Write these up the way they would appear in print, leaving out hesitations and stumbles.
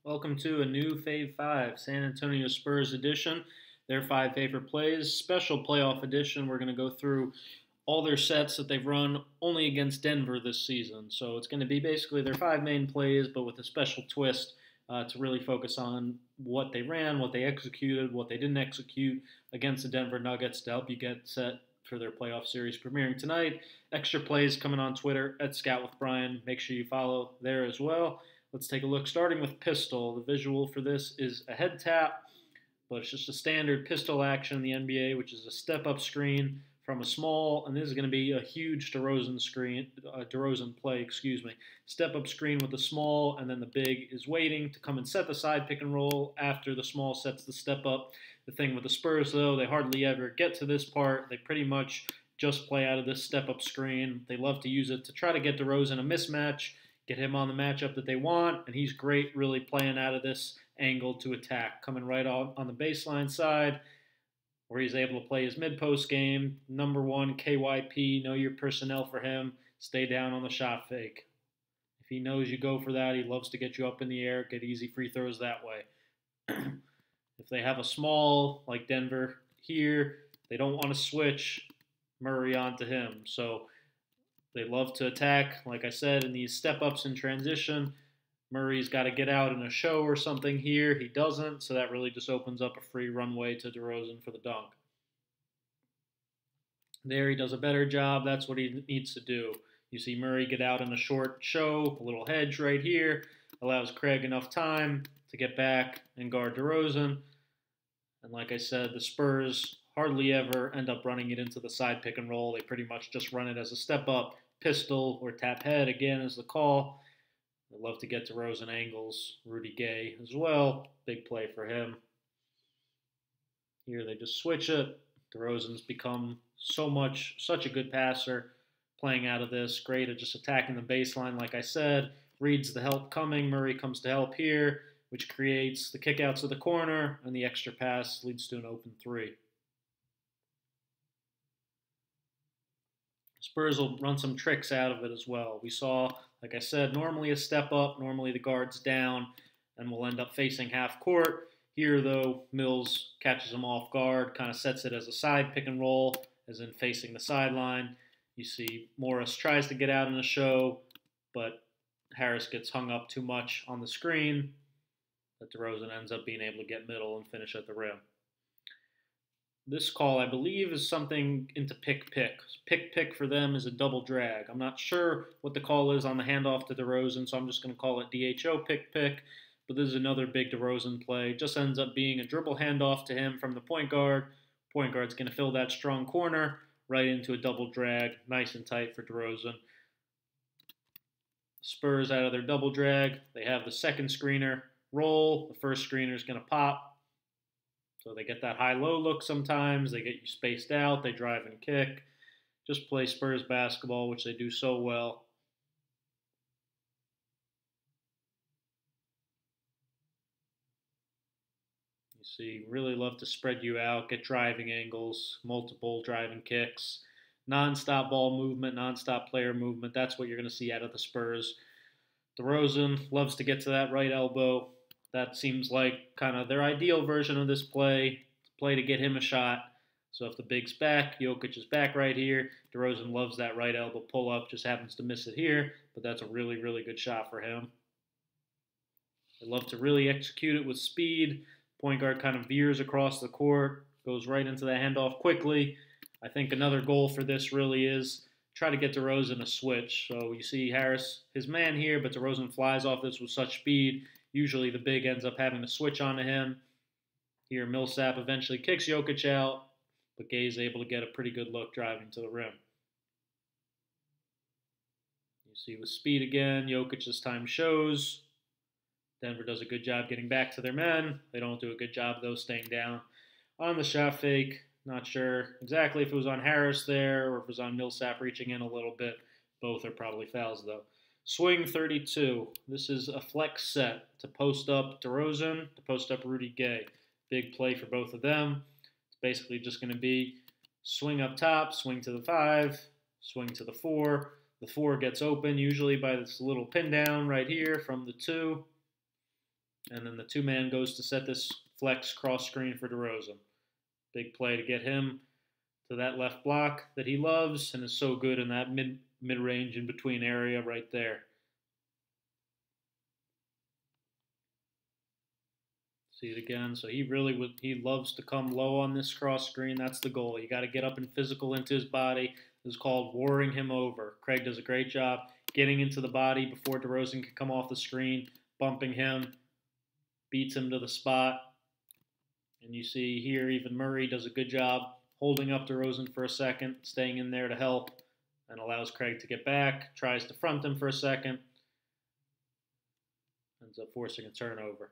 Welcome to a new FAVE 5, San Antonio Spurs edition. Their 5 favorite plays, special playoff edition. We're going to go through all their sets that they've run only against Denver this season. So it's going to be basically their 5 main plays, but with a special twist to really focus on what they ran, what they executed, what they didn't execute against the Denver Nuggets to help you get set for their playoff series premiering tonight. Extra plays coming on Twitter at ScoutWithBryan. Make sure you follow there as well. Let's take a look, starting with pistol. The visual for this is a head tap, but it's just a standard pistol action in the NBA, which is a step-up screen from a small, and this is going to be a huge DeRozan play, Step-up screen with the small, and then the big is waiting to come and set the side pick and roll after the small sets the step-up. The thing with the Spurs, though, they hardly ever get to this part. They pretty much just play out of this step-up screen. They love to use it to try to get DeRozan a mismatch, get him on the matchup that they want, and he's great really playing out of this angle to attack, coming right on the baseline side where he's able to play his mid-post game. Number one, KYP, know your personnel for him, stay down on the shot fake. If he knows you go for that, he loves to get you up in the air, get easy free throws that way. If they have a small like Denver here, they don't want to switch Murray onto him, so they love to attack, like I said, in these step-ups in transition. Murray's got to get out in a show or something here. He doesn't, so that really just opens up a free runway to DeRozan for the dunk. There he does a better job. That's what he needs to do. You see Murray get out in a short show, a little hedge right here. Allows Gregg enough time to get back and guard DeRozan. And like I said, the Spurs hardly ever end up running it into the side pick and roll. They pretty much just run it as a step-up, pistol, or tap head, again, is the call. They love to get to DeRozan angles. Rudy Gay as well. Big play for him. Here they just switch it. DeRozan's become such a good passer playing out of this. Great at just attacking the baseline, like I said. Reads the help coming. Murray comes to help here, which creates the kick out to the corner, and the extra pass leads to an open three. Spurs will run some tricks out of it as well. We saw, like I said, normally a step up, normally the guard's down, and we'll end up facing half court. Here, though, Mills catches him off guard, kind of sets it as a side pick and roll, as in facing the sideline. You see Morris tries to get out in a show, but Harris gets hung up too much on the screen. That DeRozan ends up being able to get middle and finish at the rim. This call, I believe, is something into pick-pick. Pick-pick for them is a double drag. I'm not sure what the call is on the handoff to DeRozan, so I'm just going to call it DHO pick-pick. But this is another big DeRozan play. Just ends up being a dribble handoff to him from the point guard. Point guard's going to fill that strong corner right into a double drag. Nice and tight for DeRozan. Spurs out of their double drag. They have the second screener roll. The first screener is going to pop. So they get that high-low look sometimes. They get you spaced out. They drive and kick. Just play Spurs basketball, which they do so well. You see, really love to spread you out, get driving angles, multiple driving kicks, non-stop ball movement, non-stop player movement. That's what you're going to see out of the Spurs. DeRozan loves to get to that right elbow. That seems like kind of their ideal version of this play to get him a shot. So if the big's back, Jokic is back right here. DeRozan loves that right elbow pull-up, just happens to miss it here, but that's a really, really good shot for him. They love to really execute it with speed. Point guard kind of veers across the court, goes right into the handoff quickly. I think another goal for this really is try to get DeRozan a switch. So you see Harris, his man here, but DeRozan flies off this with such speed. Usually the big ends up having to switch onto him. Here Millsap eventually kicks Jokic out, but Gay's able to get a pretty good look driving to the rim. You see with speed again, Jokic this time shows. Denver does a good job getting back to their men. They don't do a good job, though, staying down on the shot fake. Not sure exactly if it was on Harris there or if it was on Millsap reaching in a little bit. Both are probably fouls, though. Swing 32. This is a flex set to post up DeRozan, to post up Rudy Gay. Big play for both of them. It's basically just going to be swing up top, swing to the 5, swing to the 4. The 4 gets open usually by this little pin down right here from the 2. And then the two-man goes to set this flex cross screen for DeRozan. Big play to get him to that left block that he loves and is so good in that mid-range in between area right there. See it again. So he loves to come low on this cross screen. That's the goal. You got to get up and physical into his body. This is called warring him over. Craig does a great job getting into the body before DeRozan can come off the screen, bumping him, beats him to the spot. And you see here even Murray does a good job holding up DeRozan for a second, staying in there to help, and allows Craig to get back, tries to front him for a second, ends up forcing a turnover.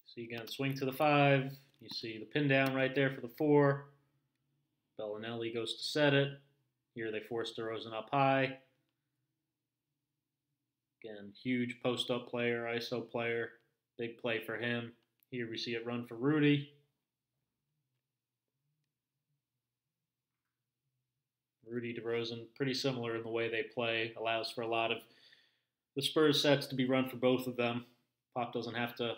See again, swing to the 5. You see the pin down right there for the 4. Bellinelli goes to set it. Here they force DeRozan up high. Again, huge post-up player, ISO player. Big play for him. Here we see it run for Rudy. Rudy, DeRozan, pretty similar in the way they play. Allows for a lot of the Spurs sets to be run for both of them. Pop doesn't have to,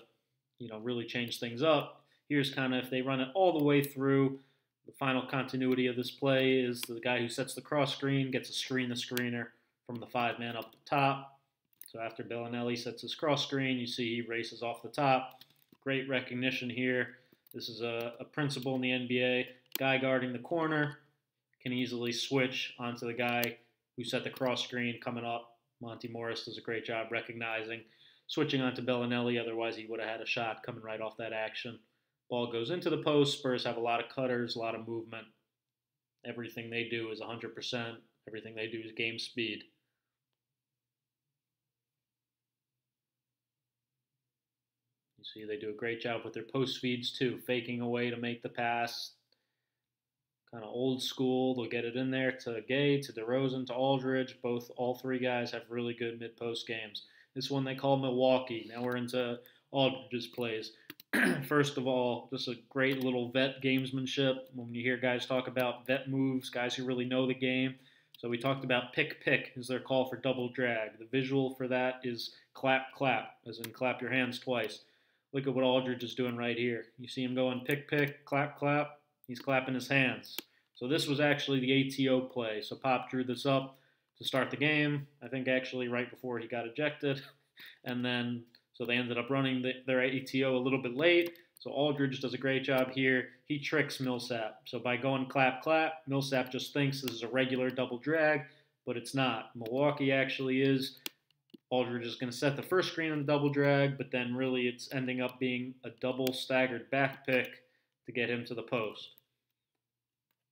really change things up. Here's kind of if they run it all the way through. The final continuity of this play is the guy who sets the cross screen gets a screen the screener from the 5-man up the top. So after Bellinelli sets his cross screen, you see he races off the top. Great recognition here. This is a principle in the NBA. Guy guarding the corner can easily switch onto the guy who set the cross screen coming up. Monty Morris does a great job recognizing, switching onto Bellinelli. Otherwise, he would have had a shot coming right off that action. Ball goes into the post. Spurs have a lot of cutters, a lot of movement. Everything they do is 100%. Everything they do is game speed. You see they do a great job with their post feeds too, faking away to make the pass. Kind of old school. They'll get it in there to Gay, to DeRozan, to Aldridge. All three guys have really good mid-post games. This one they call Milwaukee. Now we're into Aldridge's plays. First of all, just a great little vet gamesmanship. When you hear guys talk about vet moves, guys who really know the game. So we talked about pick is their call for double drag. The visual for that is clap, as in clap your hands twice. Look at what Aldridge is doing right here. You see him going pick, clap. He's clapping his hands. So this was actually the ATO play. So Pop drew this up to start the game. I think actually right before he got ejected. And then, so they ended up running their ATO a little bit late. So Aldridge does a great job here. He tricks Millsap. So by going clap, Millsap just thinks this is a regular double drag, but it's not. Milwaukee actually is. Aldridge is going to set the first screen on the double drag, but then really it's ending up being a double staggered back pick to get him to the post.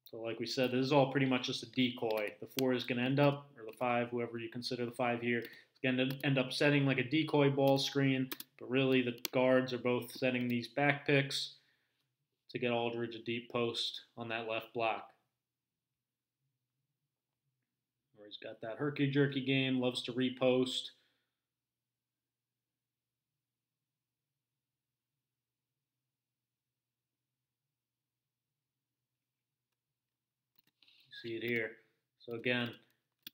So like we said, this is all pretty much just a decoy. The 4 is going to end up, or the 5, whoever you consider the 5 here, is going to end up setting like a decoy ball screen, but really the guards are both setting these back picks to get Aldridge a deep post on that left block. Where he's got that herky-jerky game, loves to repost. See it here. So again,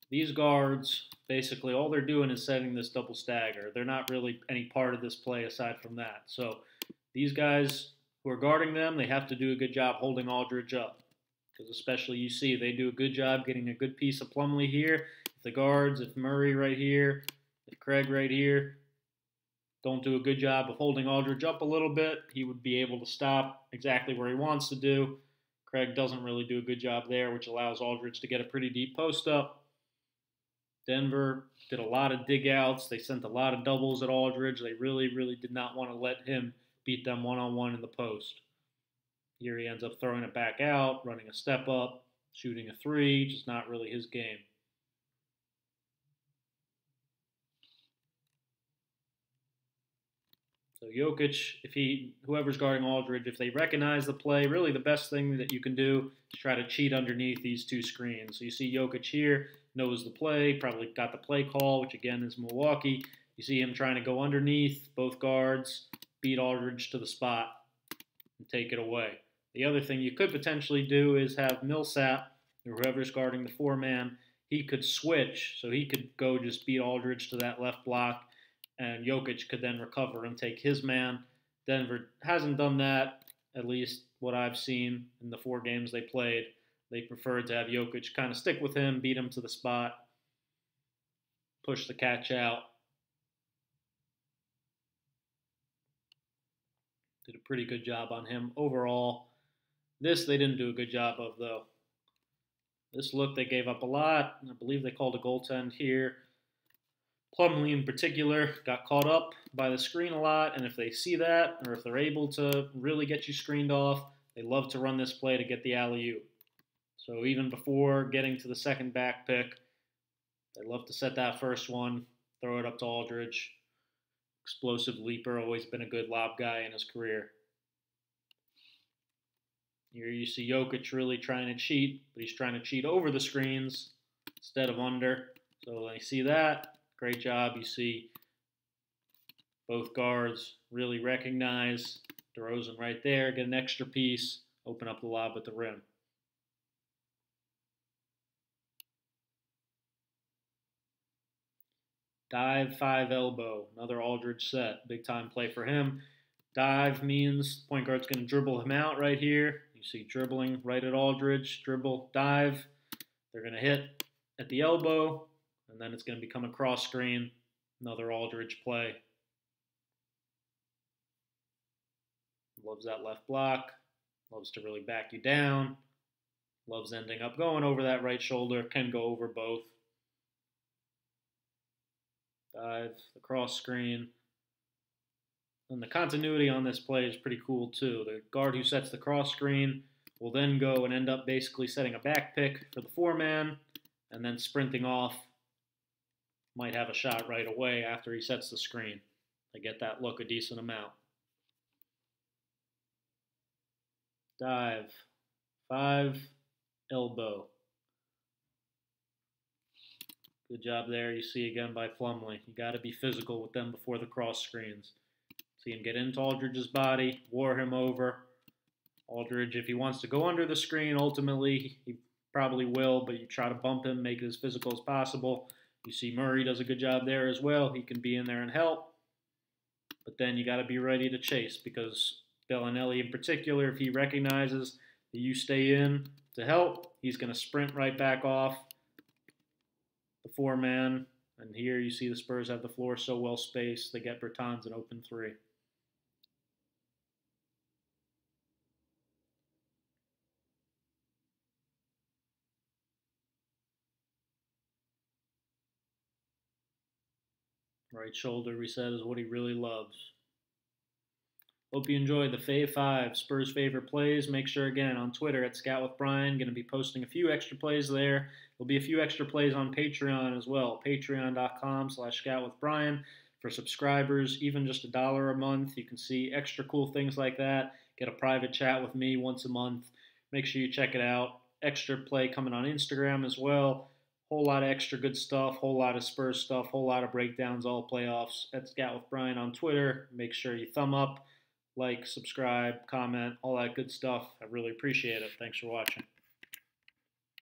these guards, basically all they're doing is setting this double stagger. They're not really any part of this play aside from that. So these guys who are guarding them, they have to do a good job holding Aldridge up. Because especially you see they do a good job getting a good piece of Plumlee here. If the guards, if Murray right here, if Craig right here, don't do a good job of holding Aldridge up a little bit, he would be able to stop exactly where he wants to do. Craig doesn't really do a good job there, which allows Aldridge to get a pretty deep post up. Denver did a lot of dig outs. They sent a lot of doubles at Aldridge. They really did not want to let him beat them one-on-one in the post. Here he ends up throwing it back out, running a step up, shooting a 3, just not really his game. So Jokic, whoever's guarding Aldridge, if they recognize the play, really the best thing that you can do is try to cheat underneath these 2 screens. So you see Jokic here, knows the play, probably got the play call, which again is Milwaukee. You see him trying to go underneath both guards, beat Aldridge to the spot, and take it away. The other thing you could potentially do is have Millsap, or whoever's guarding the 4-man, he could switch, so he could go just beat Aldridge to that left block, and Jokic could then recover and take his man. Denver hasn't done that, at least what I've seen in the 4 games they played. They preferred to have Jokic kind of stick with him, beat him to the spot, push the catch out. Did a pretty good job on him overall. This they didn't do a good job of, though. This look, they gave up a lot. I believe they called a goaltend here. Plumlee in particular got caught up by the screen a lot, and if they see that, or if they're able to really get you screened off, they love to run this play to get the alley-oop. So even before getting to the second back pick, they love to set that first one, throw it up to Aldridge. Explosive leaper, always been a good lob guy in his career. Here you see Jokic really trying to cheat, but he's trying to cheat over the screens instead of under. So when you see that, great job. You see both guards really recognize DeRozan right there, get an extra piece, open up the lob at the rim. Dive 5 elbow, another Aldridge set, big time play for him. Dive means point guard's going to dribble him out right here. You see dribbling right at Aldridge, dribble, dive. They're going to hit at the elbow, and then it's going to become a cross screen, another Aldridge play. Loves that left block, loves to really back you down, loves ending up going over that right shoulder, can go over both. Dive, the cross screen. And the continuity on this play is pretty cool too. The guard who sets the cross screen will then go and end up basically setting a back pick for the 4-man and then sprinting off. Might have a shot right away after he sets the screen. They get that look a decent amount. Dive, 5, elbow. Good job there. You see again by Plumlee. You got to be physical with them before the cross screens. See him get into Aldridge's body, war him over. Aldridge, if he wants to go under the screen, ultimately he probably will, but you try to bump him, make it as physical as possible. You see Murray does a good job there as well. He can be in there and help. But then you got to be ready to chase, because Bellinelli in particular, if he recognizes that you stay in to help, he's going to sprint right back off the 4-man. And here you see the Spurs have the floor so well spaced, they get Bertans an open 3. Right shoulder, we said, is what he really loves. Hope you enjoyed the FAVE 5 Spurs favorite plays. Make sure, again, on Twitter at ScoutWithBryan, going to be posting a few extra plays there. There'll be a few extra plays on Patreon as well. Patreon.com/ScoutWithBryan. For subscribers, even just $1 a month, you can see extra cool things like that. Get a private chat with me once a month. Make sure you check it out. Extra play coming on Instagram as well. Whole lot of extra good stuff, whole lot of Spurs stuff, whole lot of breakdowns, all playoffs. At ScoutWithBryan on Twitter. Make sure you thumb up, like, subscribe, comment, all that good stuff. I really appreciate it. Thanks for watching.